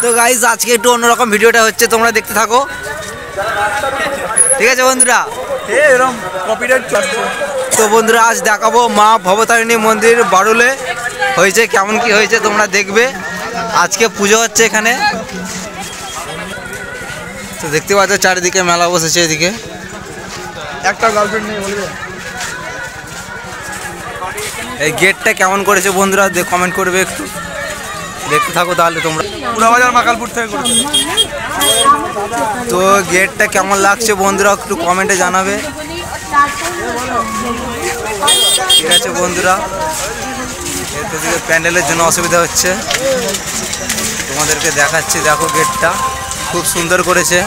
তো গাইস আজকে একটু অন্যরকম ভিডিওটা হচ্ছে, তোমরা দেখতে থাকো, ঠিক আছে বন্ধুরা। এরকম কপিরাইট চলছে। তো বন্ধুরা আজ দেখাবো মা ভবতারিণী মন্দির বারুলে হয়েছে, কেমন কি হয়েছে তোমরা দেখবে। আজকে পুজো হচ্ছে এখানে, তো দেখতে পাচ্ছ চারিদিকে মেলা বসেছে। এদিকে একটা গার্লফ্রেন্ড নেই বলবে। এই গেটটা কেমন করেছে বন্ধুরা কমেন্ট করবে, একটু দেখতে থাকো তাহলে তোমরা। পুরাবাজার মাকালপুর থেকে করেছে। তো গেটটা কেমন লাগছে বন্ধুরা একটু কমেন্টে জানাবে, ঠিক আছে বন্ধুরা। এদিকে প্যান্ডেলের জন্য অসুবিধা হচ্ছে, তোমাদেরকে দেখাচ্ছি। দেখো গেটটা খুব সুন্দর করেছে।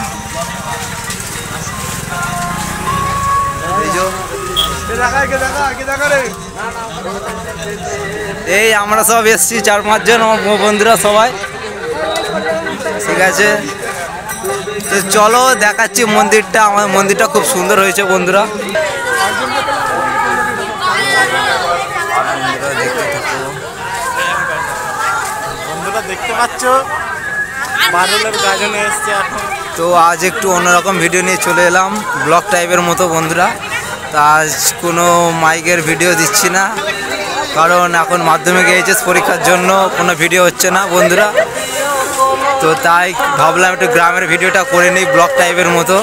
এই আমরা সব এসছি 4-5 জন বন্ধুরা সবাই, ঠিক আছে। তো চলো দেখাচ্ছি মন্দিরটা। আমার মন্দিরটা খুব সুন্দর হয়েছে বন্ধুরা। দেখতে পাচ্ছ বারুলের গাজনে এসছে এখন। তো আজ একটু অন্যরকম ভিডিও নিয়ে চলে এলাম, ব্লগ টাইপের মতো বন্ধুরা। তা আজ কোনো মাইকের ভিডিও দিচ্ছি না, কারণ এখন মাধ্যমিক এইচএস পরীক্ষার জন্য কোনো ভিডিও হচ্ছে না বন্ধুরা। তো তাই ভাবলাম একটু গ্রামের ভিডিওটা করে নিই ব্লগ টাইপের মতো।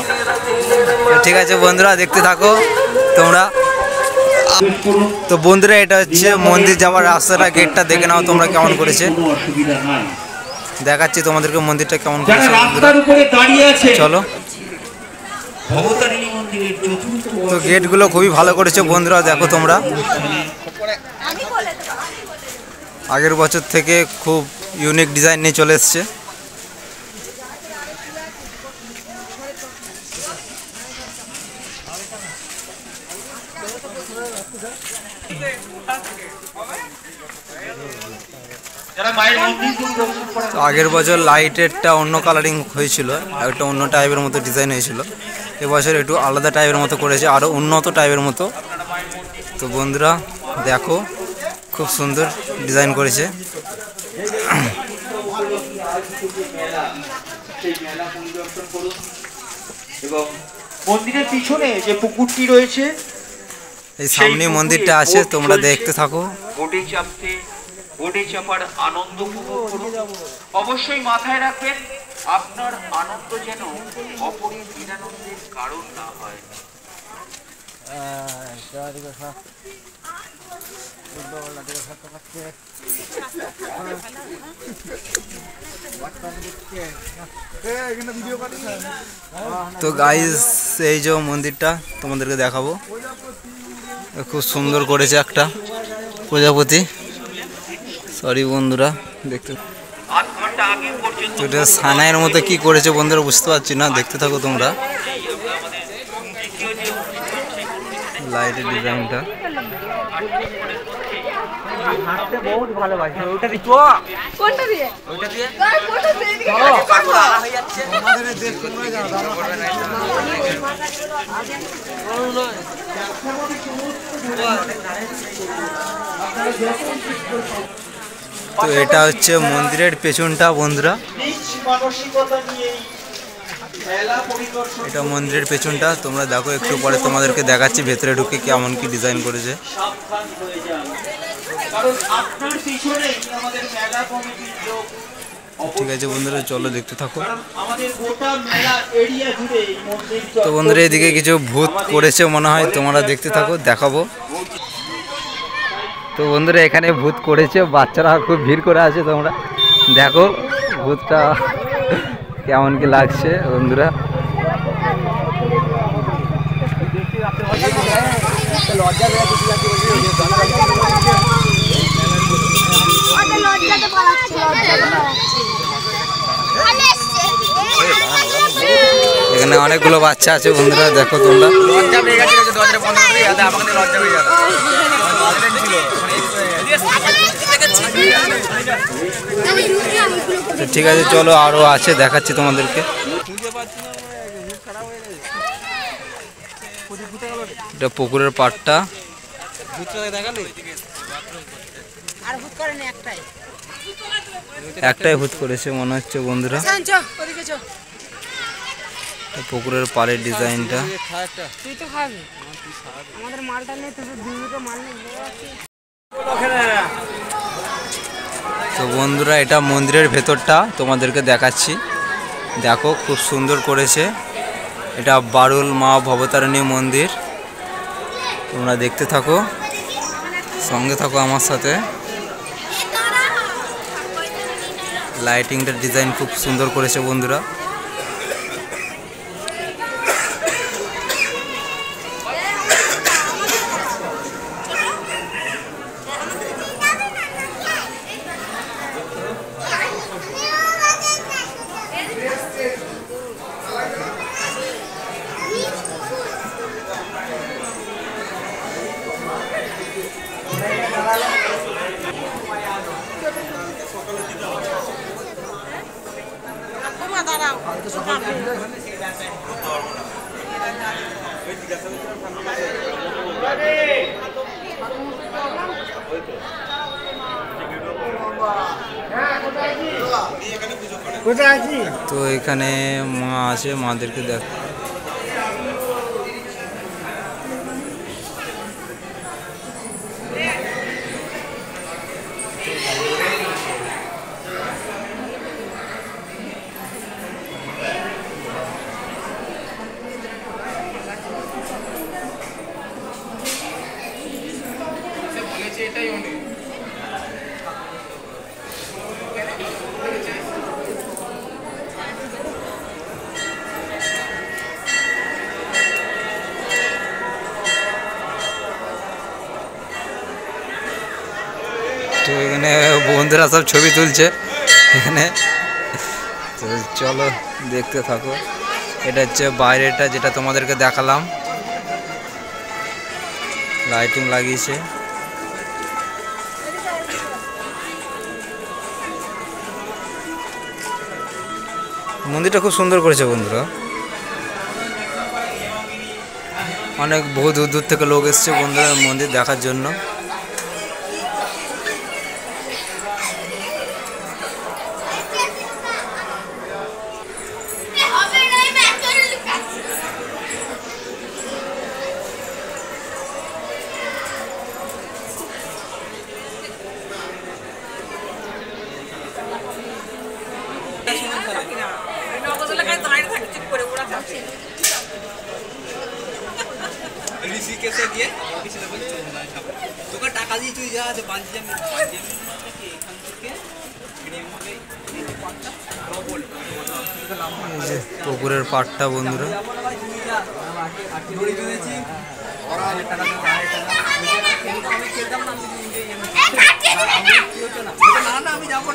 তো ঠিক আছে বন্ধুরা দেখতে থাকো তোমরা। তো বন্ধুরা এটা হচ্ছে মন্দির যাওয়ার রাস্তাটা, গেটটা দেখে নাও তোমরা কেমন করেছে। দেখাচ্ছি তোমাদেরকে মন্দিরটা কেমন করেছে চলো। তো গেটগুলো খুবই ভালো করেছে বন্ধুরা, দেখো তোমরা। আগের বছর থেকে খুব ইউনিক ডিজাইন নিয়ে চলে এসছে। আগের বছর লাইটেরটা অন্য কালারিং হয়েছিল, একটা অন্য টাইপের মতো ডিজাইন হয়েছিল। এবছর একটু আলাদা টাইপের মতো করেছে, আরও উন্নত টাইপের মতো। তো বন্ধুরা দেখো খুব সুন্দর ডিজাইন করেছে। এবং মন্দিরের পিছনে যে পুকুরটি রয়েছে, এই সামনে মন্দিরটা আছে, তোমরা দেখতে থাকো। বোটে চাপার আনন্দ উপভোগ করুন। অবশ্যই মাথায় রাখবেন আপনার আনন্দ যেন অপরের নিরানন্দের কারণ না হয়। তো গাইস এই যে মন্দিরটা তোমাদেরকে দেখাবো, খুব সুন্দর করেছে একটা প্রজাপতি। সরি বন্ধুরা দেখতে, তো এটা সানাইয়ের মতো কি করেছে বন্ধুরা বুঝতে পারছি না, দেখতে থাকো তোমরা লাইটের ডিজাইনটা। তো এটা হচ্ছে মন্দিরের পেছনটা বন্ধুরা, এটা মন্দিরের পেছনটা। তোমরা দেখো, একটু পরে তোমাদেরকে দেখাচ্ছি ভেতরে ঢুকে কেমন কি ডিজাইন করেছে। ঠিক আছে বন্ধুরা চলো দেখতে থাকো। তো বন্ধুরা এদিকে কিছু ভূত করেছে মনে হয়, তোমরা দেখতে থাকো, দেখাবো। তো বন্ধুরা এখানে ভূত করেছে, বাচ্চারা খুব ভিড় করে আছে, তোমরা দেখো ভূতটা কেমন কি লাগছে বন্ধুরা। এখানে অনেকগুলো বাচ্চা আছে বন্ধুরা, দেখো তোমরা। ঠিক আছে চলো, আরো আছে দেখাচ্ছি তোমাদেরকে। এটা পুকুরের পাড়টা। আর ভূত করে না একটাই। একটাই ভূত করেছে মনে হচ্ছে বন্ধুরা। পুকুরের পাড়ের ডিজাইনটা। তো বন্ধুরা এটা মন্দিরের ভেতরটা তোমাদেরকে দেখাচ্ছি, দেখো খুব সুন্দর করেছে। এটা বারুল মা ভবতারিণী মন্দির, তোমরা দেখতে থাকো, সঙ্গে থাকো আমার সাথে। লাইটিংটার ডিজাইন খুব সুন্দর করেছে বন্ধুরা। তো এখানে মা আছে, মাদেরকে দেখ। তো এখানে বন্ধুরা সব ছবি তুলছে এখানে, তো চলো দেখতে থাকো। এটা হচ্ছে বাইরেটা, যেটা তোমাদেরকে দেখালাম, লাইটিং লাগিয়েছে। মন্দিরটা খুব সুন্দর করেছে বন্ধুরা, অনেক বহু দূর দূর থেকে লোক এসছে বন্ধুরা মন্দির দেখার জন্য। ঋষিকেশে গিয়ে তোকে টাকা দিয়ে তুই যা বাঞ্জি এখান থেকে পুকুরের পাড়টা বন্ধুরা, আমি যাবো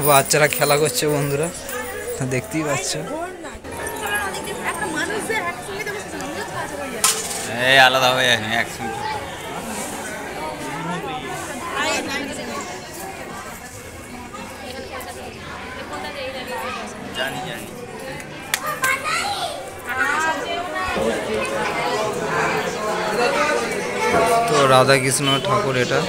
বাচ্চারা খেলা করছে বন্ধুরা, দেখতেই পাচ্ছ। এই আলাদা হয়ে একসঙ্গে জানি জানি। তো রাধা কৃষ্ণ ঠাকুর এটা।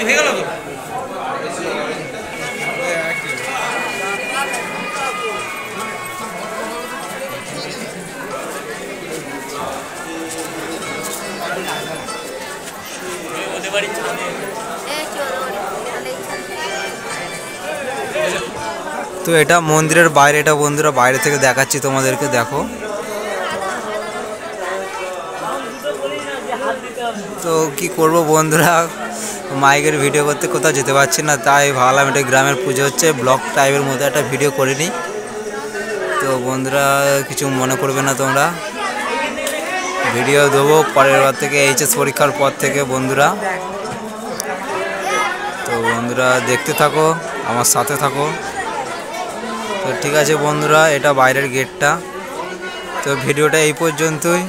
হয়ে গেল তো তো এটা মন্দিরের বাইরে, এটা বন্ধুরা বাইরে থেকে দেখাচ্ছি তোমাদেরকে, দেখো। তো কি করব বন্ধুরা, মাইকের ভিডিও করতে কোথাও যেতে পারছি না, তাই ভাবলাম এটা গ্রামের পুজো হচ্ছে, ব্লগ টাইপের মতো একটা ভিডিও করে নিই। তো বন্ধুরা কিছু মনে করবে না তোমরা, ভিডিও দেবো পরের বার থেকে, এইচএস পরীক্ষার পর থেকে বন্ধুরা। তো বন্ধুরা দেখতে থাকো, আমার সাথে থাকো। তো ঠিক আছে বন্ধুরা, এটা বাইরের গেটটা। তো ভিডিওটা এই পর্যন্তই।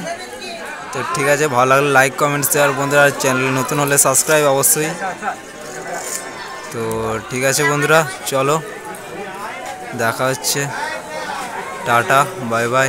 তো ঠিক আছে, ভালো লাগলে লাইক কমেন্ট শেয়ার বন্ধুরা, চ্যানেল নতুন হলে সাবস্ক্রাইব অবশ্যই। তো ঠিক আছে বন্ধুরা, চলো দেখা হচ্ছে, টাটা বাই বাই।